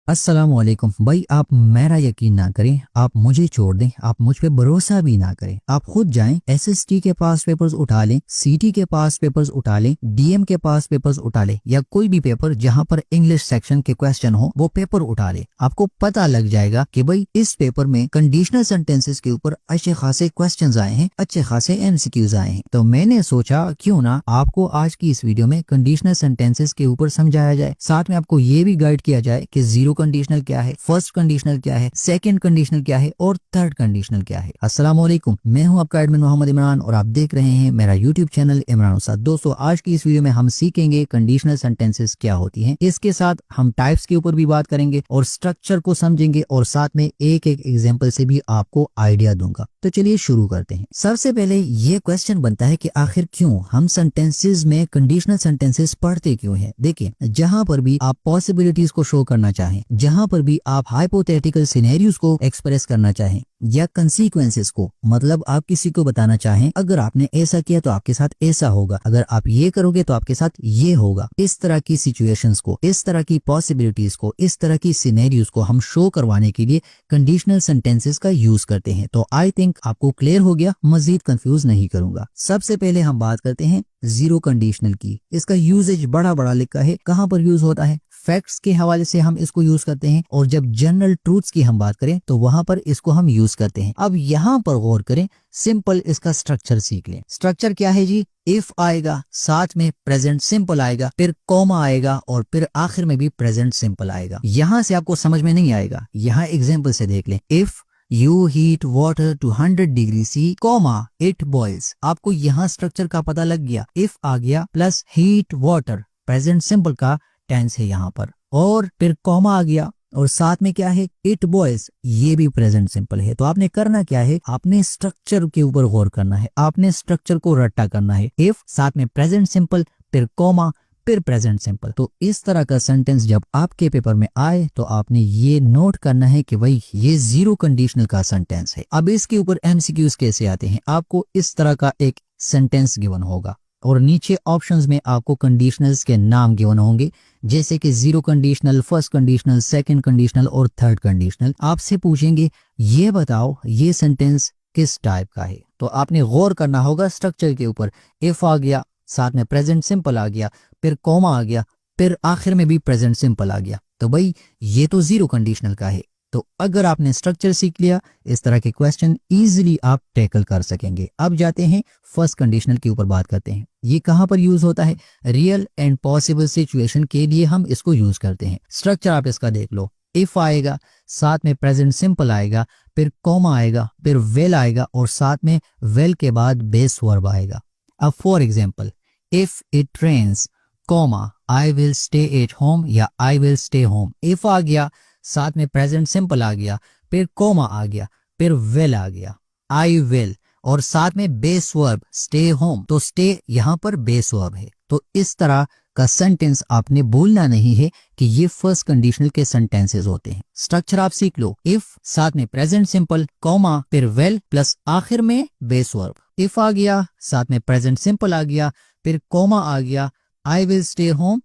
अस्सलामुअलैकुम भाई, आप मेरा यकीन ना करें, आप मुझे छोड़ दें, आप मुझ पे भरोसा भी ना करें, आप खुद जाएं एसएसटी के पास पेपर्स उठा लें, सीटी के पास पेपर्स उठा लें, डीएम के पास पेपर्स उठा लें या कोई भी पेपर जहां पर इंग्लिश सेक्शन के क्वेश्चन हो वो पेपर उठा लें। आपको पता लग जाएगा कि भाई इस पेपर में कंडीशनल सेंटेंसेस के ऊपर अच्छे खासे क्वेश्चन आए हैं, अच्छे खासे एमसीक्यूज आए हैं। तो मैंने सोचा क्यों ना आपको आज की इस वीडियो में कंडीशनल सेंटेंसेस के ऊपर समझाया जाए, साथ में आपको ये भी गाइड किया जाए कि जीरो कंडीशनल क्या है, फर्स्ट कंडीशनल क्या है, सेकंड कंडीशनल क्या है और थर्ड कंडीशनल क्या है। अस्सलाम वालेकुम, मैं हूं आपका एडमिन मोहम्मद इमरान और आप देख रहे हैं मेरा यूट्यूब चैनल इमरान उस्ताद। दोस्तों, आज की इस वीडियो में हम सीखेंगे कंडीशनल सेंटेंसेस क्या होती हैं, इसके साथ हम टाइप्स के ऊपर भी बात करेंगे और स्ट्रक्चर को समझेंगे और साथ में एक एक एग्जाम्पल से भी आपको आइडिया दूंगा। तो चलिए शुरू करते हैं। सबसे पहले ये क्वेश्चन बनता है कि आखिर क्यों हम सेंटेंसेस में कंडीशनल सेंटेंसेस पढ़ते क्यों हैं। देखिए, जहां पर भी आप पॉसिबिलिटीज को शो करना चाहें, जहां पर भी आप हाइपोथेटिकल सिनेरियोस को एक्सप्रेस करना चाहें या कंसीक्वेंसेस को, मतलब आप किसी को बताना चाहें अगर आपने ऐसा किया तो आपके साथ ऐसा होगा, अगर आप ये करोगे तो आपके साथ ये होगा, इस तरह की सिचुएशंस को, इस तरह की पॉसिबिलिटीज को, इस तरह की सिनेरियोस को हम शो करवाने के लिए कंडीशनल सेंटेंसेस का यूज करते हैं। तो आई थिंक आपको क्लियर हो गया, मजीद कंफ्यूज नहीं करूंगा। सबसे पहले हम बात करते हैं जीरो कंडीशनल की। इसका यूजेज बड़ा बड़ा लिखा है, कहां पर यूज होता है, फैक्ट्स के हवाले से हम इसको यूज करते हैं और जब जनरल ट्रूथ्स की हम बात करें तो वहां पर इसको हम यूज करते हैं। अब यहाँ पर गौर करें, सिंपल इसका स्ट्रक्चर सीख लें। स्ट्रक्चर क्या है जी, इफ आएगा, साथ में प्रेजेंट सिंपल आएगा, फिर कॉमा आएगा और फिर आखिर में भी प्रेजेंट सिंपल आएगा। यहाँ से आपको समझ में नहीं आएगा, यहाँ एग्जाम्पल से देख लें। If You heat water to 100 degree C, it boils। आपको यहाँ स्ट्रक्चर का पता लग गया। इफ आ गया plus heat water, present simple का टेंस है यहाँ पर, और फिर कॉमा आ गया और साथ में क्या है, इट बॉयल्स, ये भी प्रेजेंट सिंपल है। तो आपने करना क्या है, आपने स्ट्रक्चर के ऊपर गौर करना है, आपने स्ट्रक्चर को रट्टा करना है। इफ साथ में प्रेजेंट सिंपल, फिर कॉमा, फिर प्रेजेंट सिंपल। तो इस तरह का सेंटेंस जब आपके पेपर में आए तो आपने ये नोट करना है कि भाई ये जीरो कंडीशनल का सेंटेंस है। अब इसके ऊपर एमसीक्यूज कैसे आते हैं, आपको इस तरह का एक सेंटेंस गिवन होगा और नीचे ऑप्शंस में आपको कंडीशनल्स के नाम गिवन होंगे, जैसे कि zero conditional, first conditional, second conditional और थर्ड कंडीशनल। आपसे पूछेंगे ये बताओ ये सेंटेंस किस टाइप का है, तो आपने गौर करना होगा स्ट्रक्चर के ऊपर। इफ आ गया, साथ में प्रेजेंट सिंपल आ गया, फिर कॉमा आ गया, फिर आखिर में भी प्रेजेंट सिंपल आ गया, तो भाई ये तो जीरो कंडीशनल का है। तो अगर आपने स्ट्रक्चर सीख लिया, इस तरह के क्वेश्चन इजीली आप टैकल कर सकेंगे। अब जाते हैं फर्स्ट कंडीशनल के ऊपर बात करते हैं। ये कहां पर यूज होता है, रियल एंड पॉसिबल सिचुएशन के लिए हम इसको यूज करते हैं। स्ट्रक्चर आप इसका देख लो। इफ आएगा, साथ में प्रेजेंट सिंपल आएगा, फिर कॉमा आएगा, फिर वेल आएगा और साथ में वेल के बाद बेस वर्ब आएगा। अब for example, if it rains, comma, I will stay at home या I will stay home. If आ गया, साथ में प्रेजेंट सिंपल आ गया, फिर कॉमा आ गया, फिर विल आ गया, आई विल, और साथ में बेस वर्ब स्टे होम। तो स्टे यहाँ पर बेस वर्ब है। तो इस तरह का सेंटेंस आपने भूलना नहीं है कि ये फर्स्ट कंडीशनल के सेंटेंसेस होते हैं। स्ट्रक्चर आप सीख लो। इफ साथ में प्रेजेंट सिंपल, कॉमा, फिर वेल प्लस आखिर में बेस वर्ब। इफ आ गया, साथ में प्रेजेंट सिंपल आ गया, फिर कॉमा आ गया, I will stay home,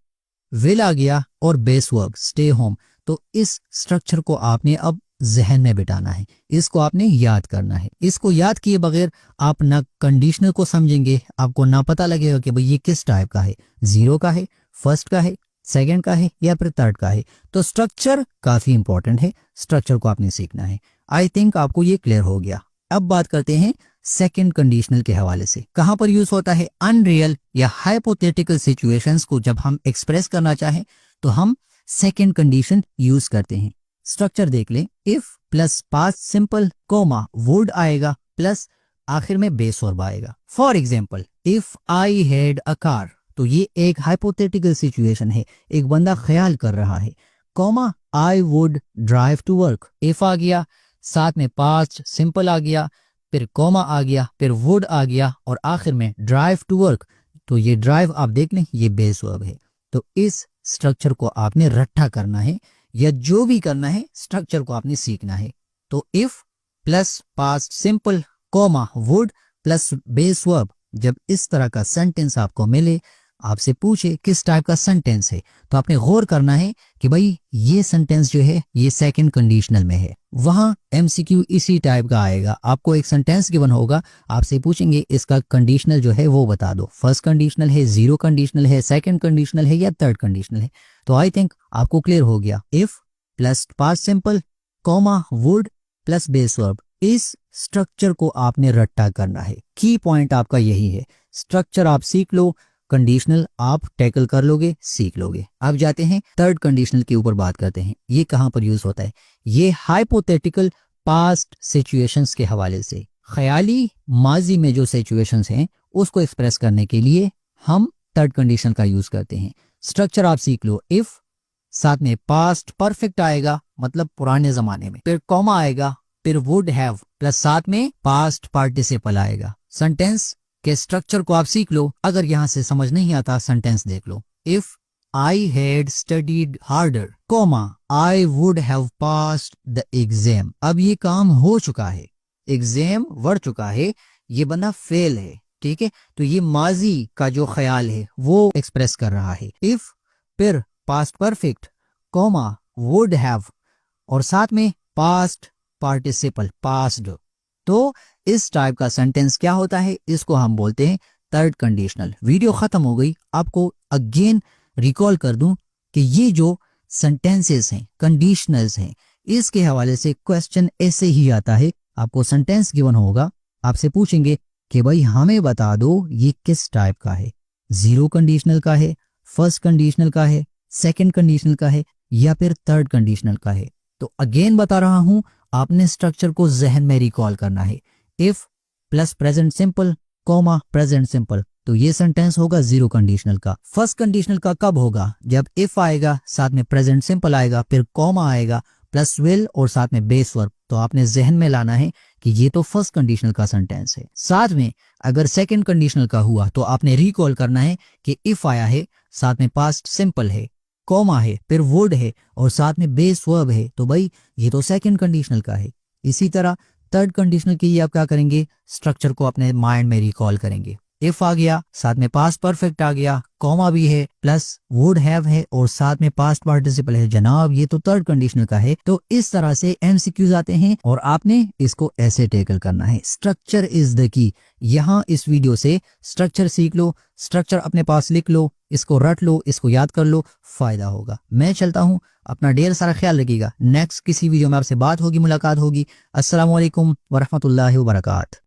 will आ गया और बेस वर्ब स्टे होम। तो इस स्ट्रक्चर को आपने अब जहन में बिठाना है, इसको आपने याद करना है। इसको याद किए बगैर आप ना कंडीशनल को समझेंगे, आपको ना पता लगेगा कि भाई ये किस टाइप का है, जीरो का है, फर्स्ट का है, सेकंड का है या फिर थर्ड का है। तो स्ट्रक्चर काफी इंपॉर्टेंट है, स्ट्रक्चर को आपने सीखना है। आई थिंक आपको ये क्लियर हो गया। अब बात करते हैं सेकंड कंडीशनल के हवाले से। कहां पर यूज होता है, अनरियल या हाइपोथेटिकल सिचुएशंस को जब हम एक्सप्रेस करना चाहें तो हम सेकंड कंडीशन यूज करते हैं। स्ट्रक्चर देख लें। If plus past simple, comma, would आएगा प्लस आखिर में बेस वर्ब आएगा। For example, if I had a car, तो ये एक हाइपोथेटिकल सिचुएशन है, एक बंदा ख्याल कर रहा है, comma, I would drive to work. If आ गया, साथ में पास्ट सिंपल आ गया, फिर कॉमा आ गया, फिर वुड आ गया और आखिर में ड्राइव टू वर्क। तो ये ड्राइव आप देख लें, ये बेस वर्ब है। तो इस स्ट्रक्चर को आपने रट्टा करना है या जो भी करना है, स्ट्रक्चर को आपने सीखना है। तो if plus past simple, comma, would plus base verb, जब इस तरह का सेंटेंस आपको मिले, आपसे पूछे किस टाइप का सेंटेंस है, तो आपने गौर करना है कि भाई ये सेंटेंस जो है ये सेकंड कंडीशनल में है। वहां एमसीक्यू इसी टाइप का आएगा, आपको एक सेंटेंस गिवन होगा, आपसे पूछेंगे इसका कंडीशनल जो है वो बता दो, फर्स्ट कंडीशनल है, जीरो कंडीशनल है, सेकंड कंडीशनल है या थर्ड कंडीशनल है। तो आई थिंक आपको क्लियर हो गया। If plus past simple comma would plus base verb, इस स्ट्रक्चर को आपने रट्टा करना है। की पॉइंट आपका यही है, स्ट्रक्चर आप सीख लो, कंडीशनल आप टैकल कर लोगे, सीख लोगे। अब जाते हैं थर्ड कंडीशनल के ऊपर बात करते हैं। ये कहां पर यूज होता है? ये हाइपोथेटिकल पास्ट सिचुएशंस के हवाले से, ख्याली माजी में जो सिचुएशंस हैं उसको एक्सप्रेस करने के लिए हम थर्ड कंडीशन का यूज करते हैं। स्ट्रक्चर आप सीख लो, इफ साथ में पास्ट परफेक्ट आएगा मतलब पुराने जमाने में, फिर कॉमा आएगा, फिर वुड हैव प्लस साथ में पास्ट पार्टिसिपल आएगा। सेंटेंस के स्ट्रक्चर को आप सीख लो। अगर यहां से समझ नहीं आता सेंटेंस देख लो, if I had studied harder comma I would have passed the exam. अब ये काम हो चुका है, एग्जाम बढ़ चुका है, ये बंदा फेल है, ठीक है। तो ये माजी का जो ख्याल है वो एक्सप्रेस कर रहा है। इफ फिर past perfect comma would have और साथ में पास्ट पार्टिसिपल पास्ड। तो इस टाइप का सेंटेंस क्या होता है, इसको हम बोलते हैं थर्ड कंडीशनल। वीडियो खत्म हो गई, आपको अगेन रिकॉल कर दूं कि ये जो सेंटेंसेस हैं, कंडीशनल्स हैं, इसके हवाले से क्वेश्चन ऐसे ही आता है। आपको सेंटेंस गिवन होगा, आपसे पूछेंगे कि भाई हमें बता दो ये किस टाइप का है, जीरो कंडीशनल का है, फर्स्ट कंडीशनल का है, सेकंड कंडीशनल का है या फिर थर्ड कंडीशनल का है। तो अगेन बता रहा हूं, आपने स्ट्रक्चर को जहन में रिकॉल करना है। If plus present simple comma present simple, तो ये सेंटेंस होगा जीरो कंडीशनल का। फर्स्ट कंडीशनल का कब होगा? जब इफ आएगा, साथ में प्रेजेंट सिंपल आएगा, फिर कॉमा आएगा प्लस विल और साथ में बेस वर्ब। तो आपने जहन में लाना है कि ये तो फर्स्ट कंडीशनल का सेंटेंस है। साथ में अगर सेकंड कंडीशनल का हुआ तो आपने रिकॉल करना है कि इफ आया है, साथ में पास्ट सिंपल है, कॉमा है, फिर वुड है और साथ में बेस वर्ब है, तो भाई ये तो सेकंड कंडीशनल का है। इसी तरह थर्ड कंडीशनल के लिए आप क्या करेंगे, स्ट्रक्चर को अपने माइंड में रिकॉल करेंगे। इफ आ गया, साथ में पास्ट परफेक्ट आ गया, कॉमा भी है, प्लस वुड हैव है और साथ में पास्ट पार्टिसिपल है, जनाब ये तो थर्ड कंडीशनल का है। तो इस तरह से एमसीक्यूज आते हैं और आपने इसको ऐसे टैकल करना है। Structure is the key. यहाँ इस वीडियो से स्ट्रक्चर सीख लो, स्ट्रक्चर अपने पास लिख लो, इसको रट लो, इसको याद कर लो, फायदा होगा। मैं चलता हूँ, अपना ढेर सारा ख्याल रखिएगा। नेक्स्ट किसी वीडियो में आपसे बात होगी, मुलाकात होगी। अस्सलाम वालेकुम वरहमतुल्लाहि वबरकातुहू।